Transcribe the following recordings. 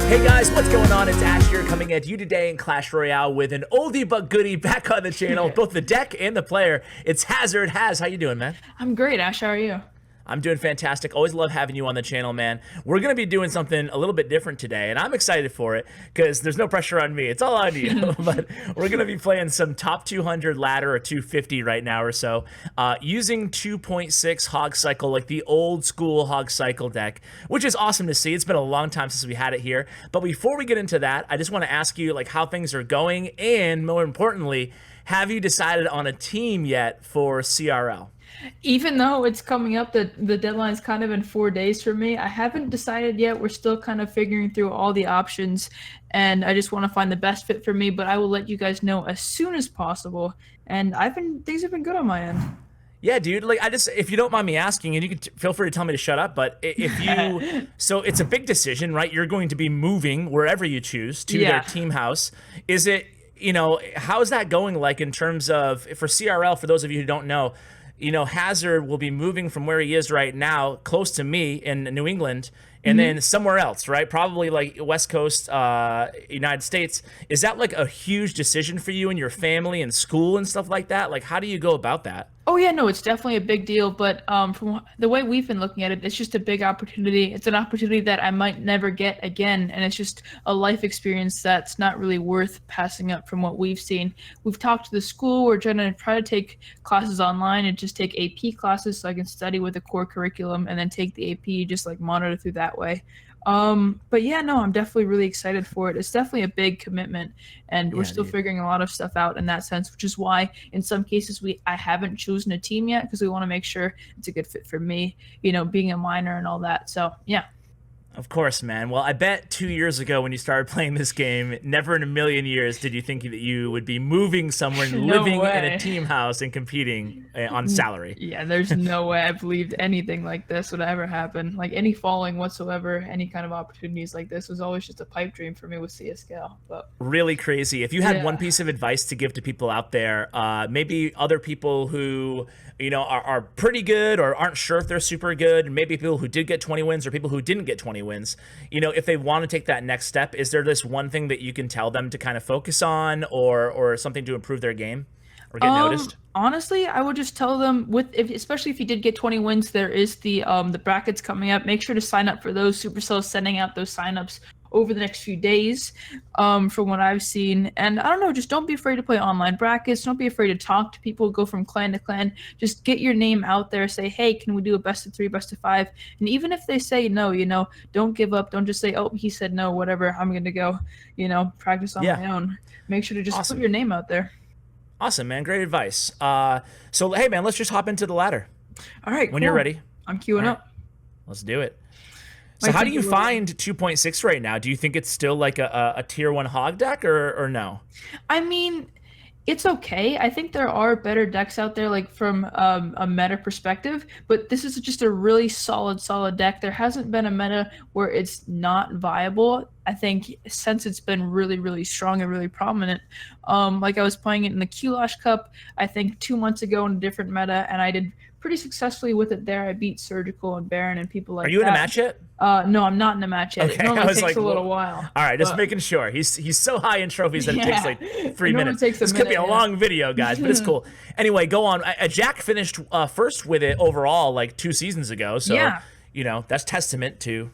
Hey guys, what's going on? It's Ash here coming at you today in Clash Royale with an oldie but goodie back on the channel, both the deck and the player. It's Hazard. Haz, how you doing, man? I'm great, Ash. How are you? I'm doing fantastic. Always love having you on the channel, man. We're going to be doing something a little bit different today, and I'm excited for it because there's no pressure on me. It's all on you. But we're going to be playing some top 200 ladder or 250 right now or so using 2.6 Hog Cycle, like the old school Hog Cycle deck, which is awesome to see. It's been a long time since we had it here. But before we get into that, I just want to ask you like how things are going, and more importantly, have you decided on a team yet for CRL? Even though it's coming up, the deadline is kind of in 4 days for me. I haven't decided yet. We're still kind of figuring through all the options, and I just want to find the best fit for me. But I will let you guys know as soon as possible. And things have been good on my end. Yeah, dude. Like, if you don't mind me asking, and you can feel free to tell me to shut up. But if you, so it's a big decision, right? You're going to be moving wherever you choose to their team house. Is it, how's that going? Like in terms of for CRL, for those of you who don't know. Hazard will be moving from where he is right now, close to me in New England, and then somewhere else, right? Probably like West Coast, United States. Is that like a huge decision for you and your family and school and stuff like that? Like, how do you go about that? Oh yeah, no, it's definitely a big deal. But from the way we've been looking at it, it's just a big opportunity. It's an opportunity that I might never get again, and it's just a life experience that's not really worth passing up from what we've seen. We've talked to the school. We're trying to take classes online and just take AP classes so I can study with a core curriculum and then take the AP, just like monitor through that way. But yeah, no, I'm definitely really excited for it. It's definitely a big commitment, and we're still figuring a lot of stuff out in that sense, which is why in some cases I haven't chosen a team yet, because we want to make sure it's a good fit for me, being a minor and all that. So yeah. Of course, man. Well, I bet 2 years ago when you started playing this game, never in a million years did you think that you would be moving somewhere and living in a team house and competing on salary. Yeah, there's no way I believed anything like this would ever happen. Like any following whatsoever, any kind of opportunities like this was always just a pipe dream for me with CSGO. But really crazy. If you had one piece of advice to give to people out there, maybe other people who are pretty good or aren't sure if they're super good, maybe people who did get 20 wins or people who didn't get 20 wins, if they want to take that next step, is there this one thing that you can tell them to kind of focus on or something to improve their game or get noticed? Honestly, I would just tell them especially if you did get 20 wins, there is the brackets coming up. Make sure to sign up for those. Supercell's sending out those signups over the next few days, from what I've seen. And I don't know, just don't be afraid to play online brackets. Don't be afraid to talk to people, go from clan to clan. Just get your name out there. Say, hey, can we do a best of 3, best of 5? And even if they say no, don't give up. Don't just say, oh, he said no, whatever, I'm going to go, practice on my own. Make sure to just put your name out there. Awesome, man. Great advice. So, hey, man, let's just hop into the ladder. All right, when you're ready. I'm queuing up. Let's do it. So how do you find 2.6 right now? Do you think it's still like a tier 1 hog deck or no? I mean, it's okay. I think there are better decks out there, like from a meta perspective, but this is just a really solid deck. There hasn't been a meta where it's not viable. I think since it's been really, really strong and really prominent. Like I was playing it in the Clash Cup, I think 2 months ago in a different meta, and I did pretty successfully with it there. I beat Surgical and Baron and people like that. Are you in a match yet? No, I'm not in a match yet. Okay. It normally takes a little while. All right, just making sure. He's so high in trophies that it takes like 3 minutes. This could be a long video, guys, but it's cool. Anyway, go on. Jack finished first with it overall like 2 seasons ago, so that's testament to.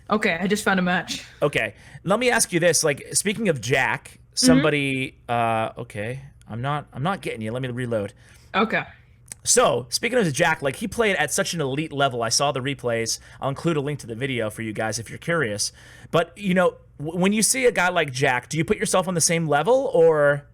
Okay, I just found a match. Okay, let me ask you this. Like, speaking of Jack, somebody. Okay, I'm not getting you. Let me reload. Okay. So, speaking of Jack, like he played at such an elite level. I saw the replays. I'll include a link to the video for you guys if you're curious. But, when you see a guy like Jack, do you put yourself on the same level or?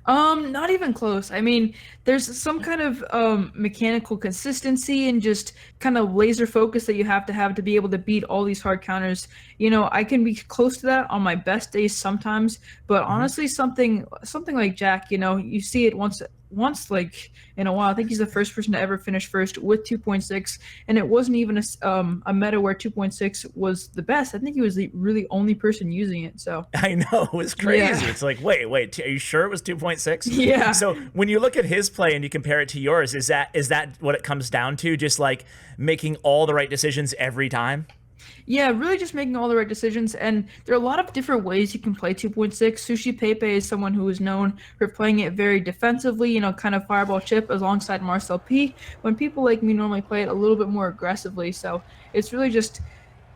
Not even close. I mean, there's some kind of mechanical consistency and just kind of laser focus that you have to be able to beat all these hard counters. I can be close to that on my best days sometimes, but honestly, something like Jack, you see it once like in a while. I think he's the first person to ever finish first with 2.6, and it wasn't even a meta where 2.6 was the best. I think he was the really only person using it. So I know, it was crazy. It's like, wait, are you sure it was 2.6? Yeah. So when you look at his play and you compare it to yours, is that what it comes down to? Just like making all the right decisions every time? Yeah, really just making all the right decisions. And there are a lot of different ways you can play 2.6. Sushi Pepe is someone who is known for playing it very defensively, kind of fireball chip alongside Marcel P. When people like me normally play it a little bit more aggressively. So it's really just,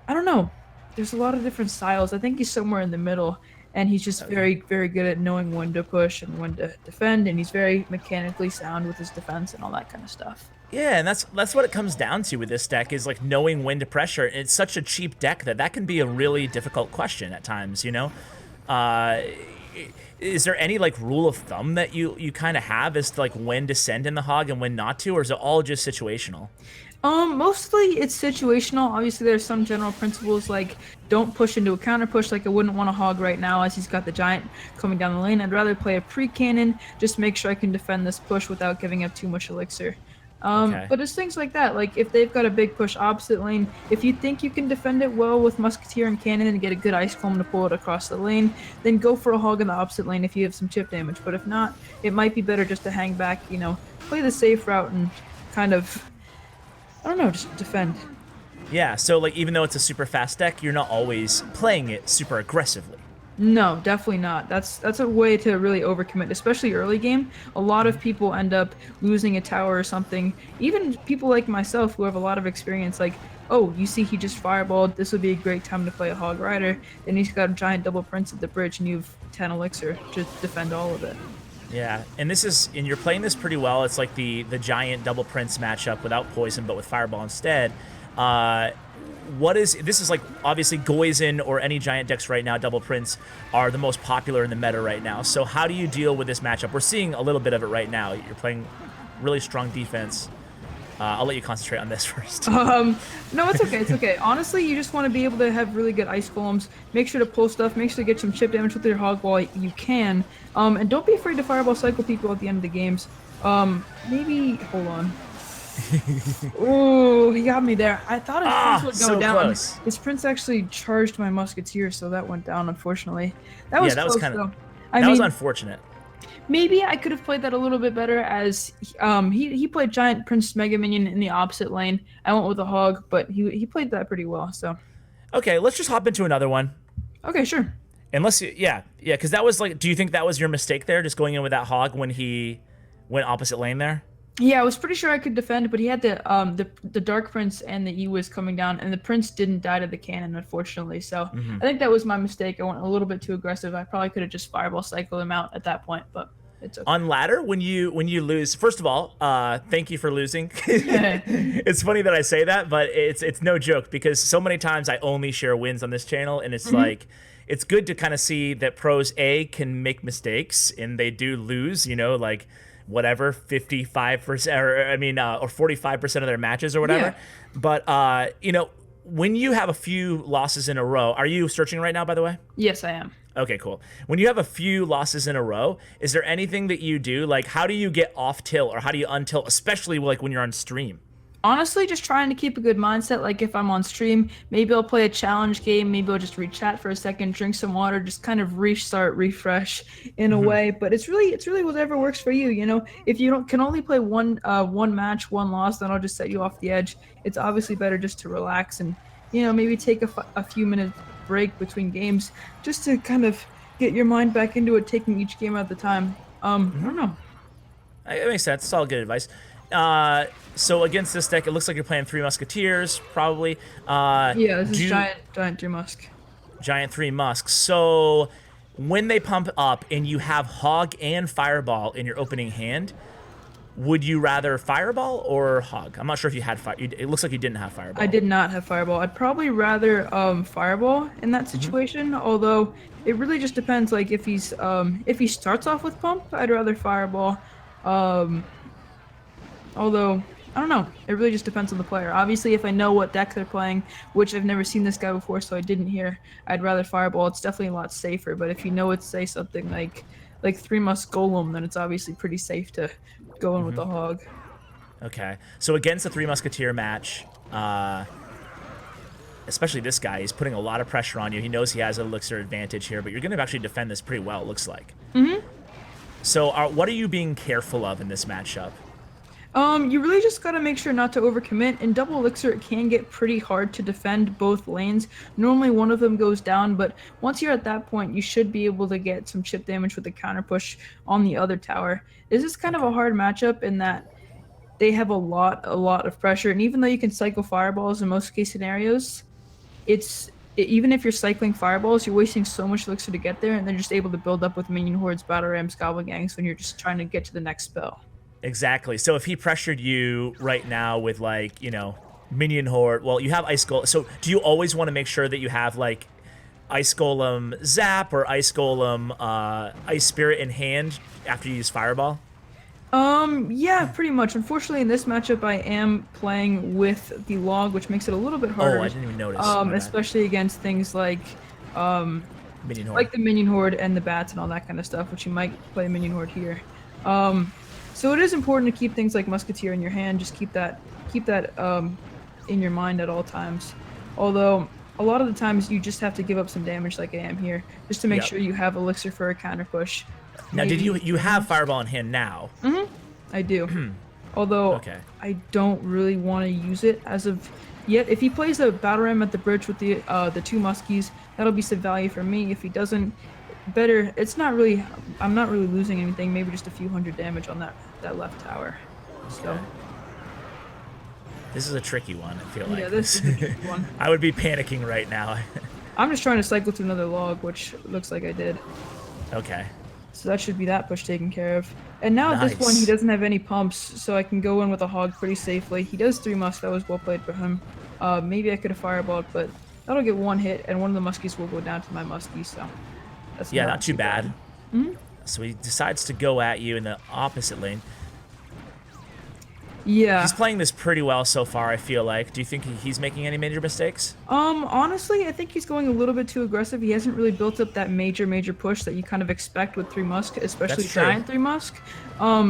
I don't know. There's a lot of different styles. I think he's somewhere in the middle. And he's just Okay. very, very good at knowing when to push and when to defend. And he's very mechanically sound with his defense and all that kind of stuff. Yeah, and that's what it comes down to with this deck is like knowing when to pressure. It's such a cheap deck that can be a really difficult question at times, Uh, is there any like rule of thumb that you kind of have as to like when to send in the hog and when not to, or is it all just situational? Mostly it's situational. Obviously, there's some general principles like don't push into a counter push. Like I wouldn't want to hog right now as he's got the giant coming down the lane. I'd rather play a pre-cannon, just make sure I can defend this push without giving up too much elixir. Okay. But it's things like that. Like if they've got a big push opposite lane, if you think you can defend it well with Musketeer and Cannon and get a good Ice Column to pull it across the lane, then go for a hog in the opposite lane if you have some chip damage. But if not, it might be better just to hang back, play the safe route and kind of, I don't know, just defend. Yeah, so like even though it's a super fast deck, you're not always playing it super aggressively. No, definitely not. That's a way to really overcommit, especially early game. A lot of people end up losing a tower or something. Even people like myself who have a lot of experience, like, oh, you see he just fireballed, this would be a great time to play a Hog Rider. Then he's got a giant double prince at the bridge and you have 10 elixir to defend all of it. Yeah, and you're playing this pretty well. It's like the giant double prince matchup without poison, but with fireball instead. This is like obviously Goizen or any giant decks right now, double prince are the most popular in the meta right now. So how do you deal with this matchup? We're seeing a little bit of it right now. You're playing really strong defense. I'll let you concentrate on this first. No, it's okay. It's okay. Honestly, you just want to be able to have really good ice golems. Make sure to pull stuff. Make sure to get some chip damage with your hog while you can. And don't be afraid to fireball cycle people at the end of the games. Maybe hold on. Ooh, he got me there. I thought his prince would go so down. close. His prince actually charged my musketeer, so that went down. Unfortunately, that was that close, was kind of though. that was unfortunate. Maybe I could have played that a little bit better as he played giant prince mega minion in the opposite lane. I went with a hog, but he played that pretty well. So Okay, let's just hop into another one. okay, sure. Unless because that was like, do you think that was your mistake there, just going in with that hog when he went opposite lane there? Yeah, I was pretty sure I could defend, but he had the Dark Prince and the E-Wiz coming down, and the Prince didn't die to the cannon, unfortunately. So I think that was my mistake. I went a little bit too aggressive. I probably could have just fireball cycled him out at that point, but it's okay. On ladder, when you lose, first of all, thank you for losing. It's funny that I say that, but it's no joke because so many times I only share wins on this channel, and it's like it's good to kind of see that pros can make mistakes and they do lose. Like whatever 55% or 45% of their matches or whatever. Yeah. But when you have a few losses in a row, are you searching right now, by the way? Yes, I am. Okay, cool. When you have a few losses in a row, is there anything that you do? Like, how do you get off tilt or how do you untilt, especially like when you're on stream? Honestly, just trying to keep a good mindset. Like if I'm on stream, maybe I'll play a challenge game. Maybe I'll just re-chat for a second, drink some water, just kind of restart, refresh in a way. But it's really whatever works for you. If you can only play one match, one loss, then I'll just set you off the edge. It's obviously better just to relax and maybe take a few minutes break between games just to kind of get your mind back into it, taking each game at a time. I don't know. It makes sense. It's all good advice. So against this deck, it looks like you're playing 3 Musketeers, probably. Yeah, this is giant 3 Musk. Giant 3 Musk. So when they pump up and you have Hog and Fireball in your opening hand, would you rather Fireball or Hog? I'm not sure if you had Fire. It looks like you didn't have Fireball. I did not have Fireball. I'd probably rather Fireball in that situation, although it really just depends. Like if he starts off with Pump, I'd rather Fireball. Although, I don't know. It really just depends on the player. Obviously, if I know what deck they're playing, which I've never seen this guy before, so I didn't hear, I'd rather Fireball. It's definitely a lot safer. But if you know it's, say, something like 3 Musk Golem, then it's obviously pretty safe to go in with the Hog. Okay. So against the 3 Musketeer match, especially this guy, he's putting a lot of pressure on you. He knows he has an elixir advantage here, but you're going to actually defend this pretty well, it looks like. So what are you being careful of in this matchup? You really just gotta make sure not to overcommit. In double elixir, it can get pretty hard to defend both lanes. Normally, one of them goes down, but once you're at that point, you should be able to get some chip damage with the counter push on the other tower. This is kind of a hard matchup in that they have a lot of pressure, and even though you can cycle fireballs in most case scenarios, even if you're cycling fireballs, you're wasting so much elixir to get there, and they're just able to build up with minion hordes, battle rams, goblin gangs when you're just trying to get to the next spell. Exactly. So if he pressured you right now with like, minion horde, well, you have ice golem. So do you always want to make sure that you have like ice golem zap or ice golem ice spirit in hand after you use fireball? Yeah, pretty much. Unfortunately, in this matchup, I am playing with the log, which makes it a little bit harder. Oh, I didn't even notice. Especially against things like, Minion horde. like the minion horde and the bats and all that kind of stuff, which you might play minion horde here. So it is important to keep things like musketeer in your hand. Just keep that in your mind at all times. Although a lot of the times you just have to give up some damage, like I am here, just to make sure you have elixir for a counter push. Now, did you have fireball in hand now? I do. Although I don't really want to use it as of yet. If he plays a battle ram at the bridge with the 2 muskies, that'll be some value for me. If he doesn't, better. It's not really. I'm not really losing anything. Maybe just a few hundred damage on that left tower. So. This is a tricky one, I feel like. Yeah, this is a tricky one. I would be panicking right now. I'm just trying to cycle to another log, which looks like I did. Okay. So that should be that push taken care of. And now at this point, he doesn't have any pumps, so I can go in with a hog pretty safely. He does 3 musk. That was well played for him. Maybe I could have fireballed, but that'll get 1 hit, and one of the muskies will go down to my muskie, so that's not too bad. So he decides to go at you in the opposite lane. Yeah. He's playing this pretty well so far, I feel like. Do you think he's making any major mistakes? Honestly, I think he's going a little bit too aggressive. He hasn't really built up that major push that you kind of expect with 3 musk, especially giant 3 musk.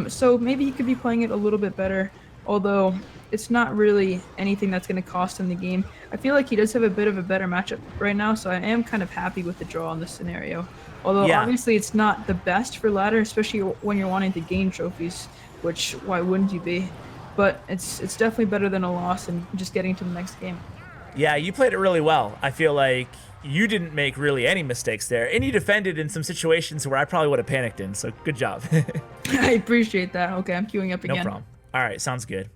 So maybe he could be playing it a little bit better, although it's not really anything that's going to cost him the game. I feel like he does have a bit of a better matchup right now, so I am kind of happy with the draw in this scenario. Although obviously it's not the best for ladder, especially when you're wanting to gain trophies, which why wouldn't you be? But it's definitely better than a loss and just getting to the next game. Yeah, you played it really well. I feel like you didn't make really any mistakes there, and you defended in some situations where I probably would have panicked in, so good job. I appreciate that. Okay, I'm queuing up again. No problem. All right, sounds good.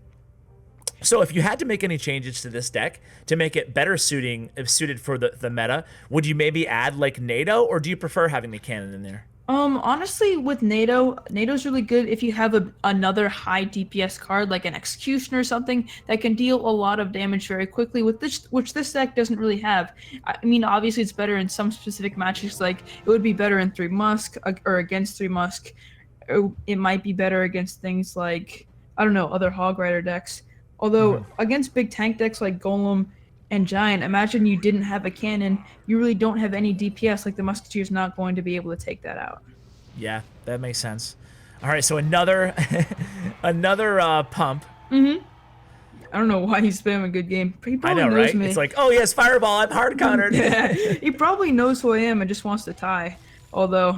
So if you had to make any changes to this deck to make it better suited for the meta, would you maybe add like NATO, or do you prefer having the cannon in there? Honestly, with NATO's really good if you have another high DPS card like an Execution or something that can deal a lot of damage very quickly, which this deck doesn't really have. I mean, obviously it's better in some specific matches, like it would be better in 3 musk or against 3 musk. It might be better against things like, I don't know, other Hog Rider decks. Although against big tank decks like Golem and Giant, imagine you didn't have a cannon, you really don't have any DPS, like the Musketeer's not going to be able to take that out. Yeah, that makes sense. All right, so another pump. I don't know why he's spamming good game. He probably knows right? me. It's like, oh yes, fireball, I'm hard countered. Yeah, he probably knows who I am and just wants to tie. Although,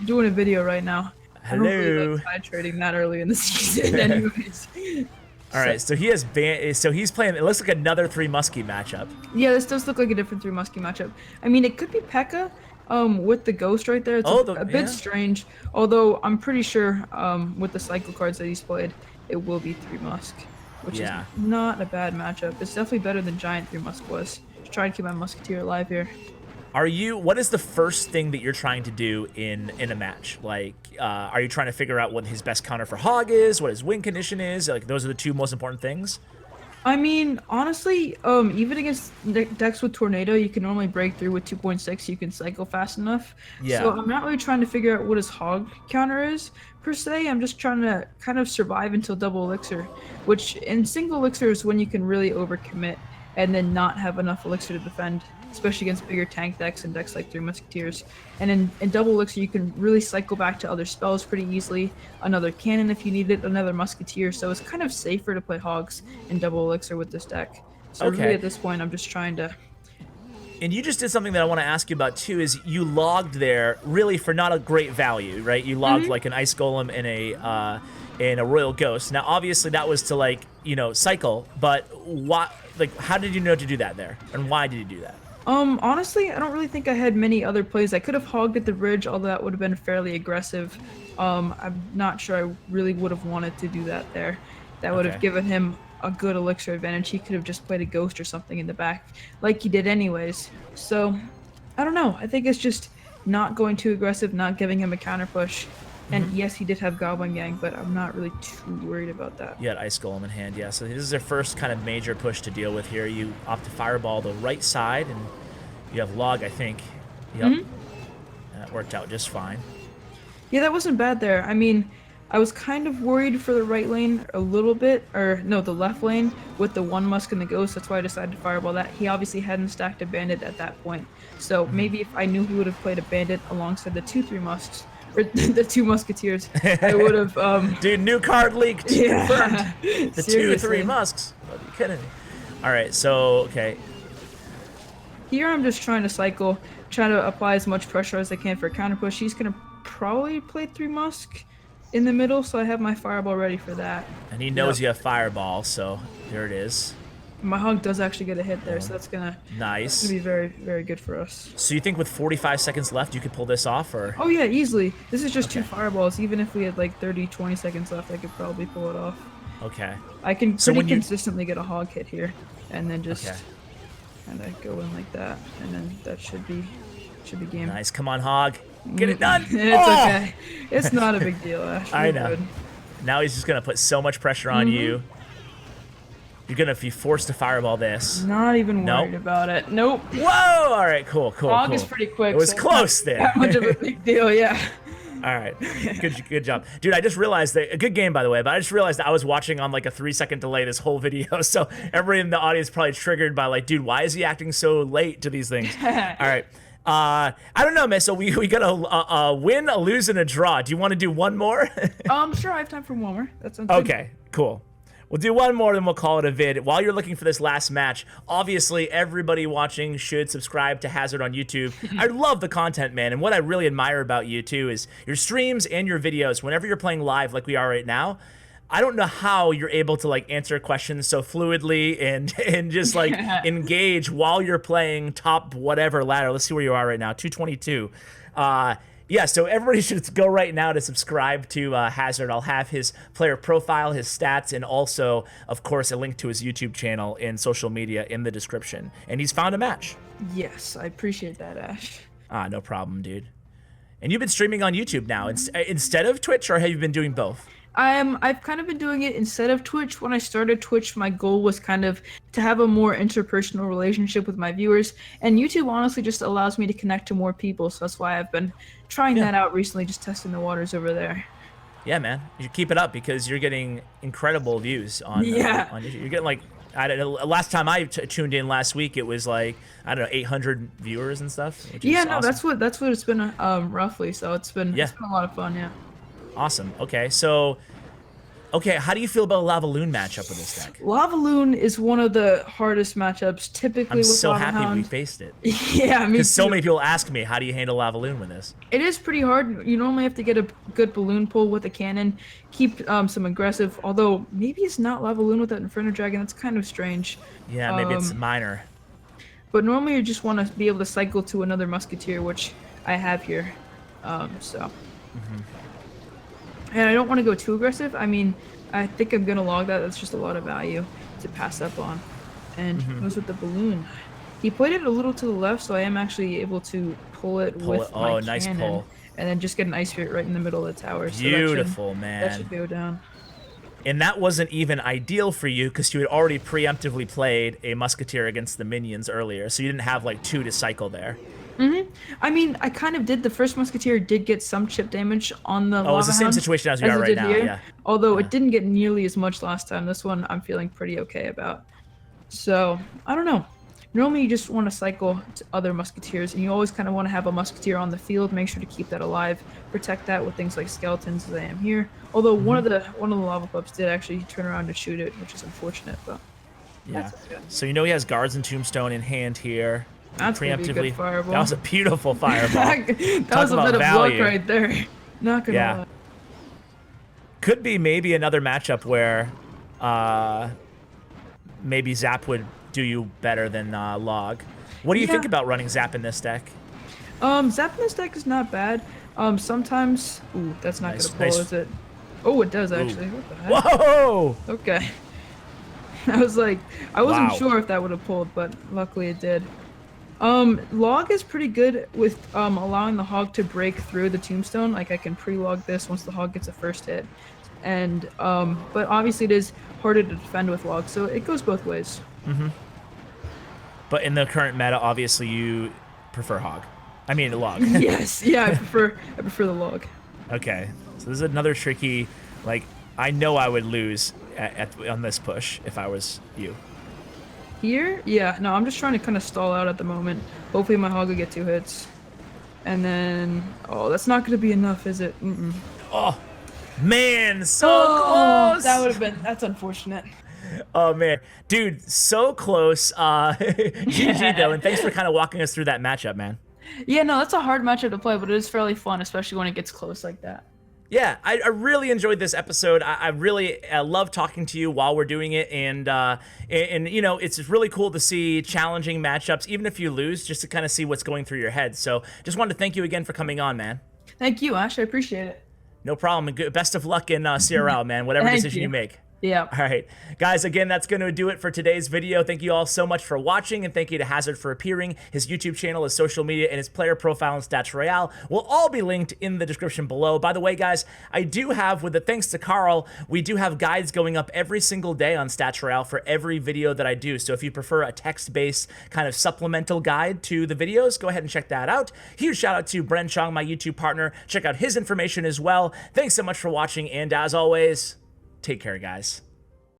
doing a video right now. Hello. I don't really like tie trading that early in the season anyways. All right, so he has so he's playing. It looks like another 3 muskie matchup. Yeah, this does look like a different 3 muskie matchup. I mean, it could be P.E.K.K.A. with the ghost right there. It's a bit strange. Although I'm pretty sure with the cycle cards that he's played, it will be 3 musk, which is not a bad matchup. It's definitely better than Giant 3 musk was. Just trying to keep my musketeer alive here. What is the first thing that you're trying to do in a match? Like, are you trying to figure out what his best counter for Hog is, what his win condition is? Like, those are the 2 most important things? I mean, honestly, even against decks with Tornado, you can normally break through with 2.6. You can cycle fast enough. Yeah. So I'm not really trying to figure out what his Hog counter is, per se. I'm just trying to kind of survive until double elixir, which in single elixir is when you can really overcommit and then not have enough elixir to defend, especially against bigger tank decks and decks like 3 Musketeers. And in double elixir, you can really cycle back to other spells pretty easily. Another cannon if you need it, another musketeer. So it's kind of safer to play Hogs in double elixir with this deck. So really at this point, I'm just trying to... And you just did something that I want to ask you about too, is you logged there really for not a great value, right? You logged like an Ice Golem and a in a Royal Ghost. Now, obviously, that was to, like, you know, cycle, but what, like, how did you know to do that there? And why did you do that? Honestly, I don't really think I had many other plays. I could have hogged at the bridge, although that would have been fairly aggressive. I'm not sure I really would have wanted to do that there. That would have given him a good elixir advantage. He could have just played a ghost or something in the back, like he did anyways. So, I don't know. I think it's just not going too aggressive, not giving him a counter push. And yes, he did have Goblin Gang, but I'm not really too worried about that. You had Ice Golem in hand, yeah. So this is their first kind of major push to deal with here. You opt to Fireball the right side, and you have Log, I think. Yep. And that worked out just fine. Yeah, that wasn't bad there. I mean, I was kind of worried for the right lane a little bit, or no, the left lane with the 1 Musk and the Ghost. That's why I decided to Fireball that. He obviously hadn't stacked a Bandit at that point. So maybe if I knew he would have played a Bandit alongside the 2-3 Musks, or the 2 Musketeers, I would have. Dude, new card leaked. Yeah. Confirmed. The 2-3 Musks. Are you kidding me? All right, so okay. Here I'm just trying to cycle, trying to apply as much pressure as I can for a counter push. He's gonna probably play 3 Musk in the middle, so I have my Fireball ready for that. And he knows you have Fireball, so there it is. My Hog does actually get a hit there, so that's gonna be very, very good for us. So you think with 45 seconds left you could pull this off, or? Oh yeah, easily. This is just 2 Fireballs. Even if we had like 30, 20 seconds left, I could probably pull it off. Okay. I can pretty consistently get a Hog hit here, and then just kind of go in like that, and then that should be game. Nice, come on, Hog, get it done. It's okay. It's not a big deal, Ash. I know. Good. Now he's just gonna put so much pressure on you. You're gonna be forced to Fireball this. Not even worried about it. Nope. Whoa! All right, cool. Hog is pretty quick. It was close there. That much of a big deal, yeah. All right, good job, dude. I just realized that a good game, by the way. But I just realized that I was watching on like a 3-second delay this whole video, so everybody in the audience probably triggered by like, dude, why is he acting so late to these things? All right. I don't know, man. So we got a win, a lose, and a draw. Do you want to do one more? Sure. I have time for one more. That sounds good. Okay, cool. We'll do one more, then we'll call it a vid. While you're looking for this last match, obviously everybody watching should subscribe to Hazard on YouTube. I love the content, man, and what I really admire about you too is your streams and your videos. Whenever you're playing live like we are right now, I don't know how you're able to like answer questions so fluidly and just like engage while you're playing top whatever ladder. Let's see where you are right now, 222. Yeah, so everybody should go right now to subscribe to Hazard. I'll have his player profile, his stats, and also, of course, a link to his YouTube channel and social media in the description. And he's found a match. Yes, I appreciate that, Ash. No problem, dude. And you've been streaming on YouTube now instead of Twitch, or have you been doing both? I've kind of been doing it instead of Twitch. When I started Twitch, my goal was kind of to have a more interpersonal relationship with my viewers, and YouTube honestly just allows me to connect to more people, so that's why I've been trying that out recently, just testing the waters over there. Yeah, man. You should keep it up because you're getting incredible views on YouTube. You're getting like, I don't know, last time I tuned in last week, it was like, I don't know, 800 viewers and stuff. Yeah, no, awesome. that's what it's been roughly, so it's been a lot of fun, yeah. Awesome. Okay, so, how do you feel about a Lava Loon matchup with this deck? Lava Loon is one of the hardest matchups, typically with Lava Hound. I'm so happy we faced it. Yeah, me too. Because so many people ask me, how do you handle Lava Loon with this? It is pretty hard. You normally have to get a good balloon pull with a cannon, keep some aggressive, although maybe it's not Lava Loon with that Inferno Dragon. That's kind of strange. Yeah, maybe it's minor. But normally you just want to be able to cycle to another Musketeer, which I have here. And I don't want to go too aggressive. I mean, I think I'm going to log that. That's just a lot of value to pass up on. And he goes with the balloon. He played it a little to the left, so I am actually able to pull it with my cannon. Nice pull. And then just get an Ice Spirit right in the middle of the tower. Beautiful, so man. That should go down. And that wasn't even ideal for you because you had already preemptively played a Musketeer against the minions earlier, so you didn't have like 2 to cycle there. I mean, I kind of did. The first Musketeer did get some chip damage on the Lava it's the same Hound situation as we are right now, yeah. Although it didn't get nearly as much last time. This one I'm feeling pretty okay about. So, I don't know. Normally you just want to cycle to other Musketeers, and you always kind of want to have a Musketeer on the field. Make sure to keep that alive. Protect that with things like skeletons, as I am here. Although one of the Lava Pups did actually turn around to shoot it, which is unfortunate, but yeah. So you know he has Guards and Tombstone in hand here. That's preemptively. Be a good fireball. That was a beautiful fireball. that was a bit of luck right there. Not gonna lie. could be maybe another matchup where maybe Zap would do you better than Log. What do you think about running Zap in this deck? Zap in this deck is not bad. Sometimes, ooh, that's not gonna pull, is it? Oh, it does actually. What the heck? Whoa! Okay. I was like, I wasn't sure if that would have pulled, but luckily it did. Log is pretty good with allowing the Hog to break through the tombstone. Like I can pre-log this once the Hog gets a first hit, and but obviously it is harder to defend with Log, so it goes both ways. Mm-hmm. But in the current meta, obviously you prefer Hog. I mean Log. Yes, yeah, I prefer the Log. Okay, so this is another tricky. Like I know I would lose on this push if I was you. Here? Yeah, no, I'm just trying to kind of stall out at the moment. Hopefully my Hog will get 2 hits. And then, oh, that's not going to be enough, is it? Mm-mm. Oh, man, so close! That would have been, that's unfortunate. Oh, man. Dude, so close. GG, though, and thanks for kind of walking us through that matchup, man. Yeah, no, that's a hard matchup to play, but it is fairly fun, especially when it gets close like that. Yeah, I really enjoyed this episode. I really love talking to you while we're doing it, and you know, it's really cool to see challenging matchups, even if you lose, just to kind of see what's going through your head. So, just wanted to thank you again for coming on, man. Thank you, Ash. I appreciate it. No problem. And best of luck in CRL, man. Whatever decision you make. Yeah. All right. Guys, again, that's going to do it for today's video. Thank you all so much for watching, and thank you to Hazard for appearing. His YouTube channel, his social media, and his player profile and stats Royale will all be linked in the description below. By the way, guys, I do have, with the thanks to Carl, we do have guides going up every single day on stats Royale for every video that I do. So if you prefer a text-based kind of supplemental guide to the videos, go ahead and check that out. Huge shout out to Bren Chong, my YouTube partner. Check out his information as well. Thanks so much for watching, and as always, take care, guys.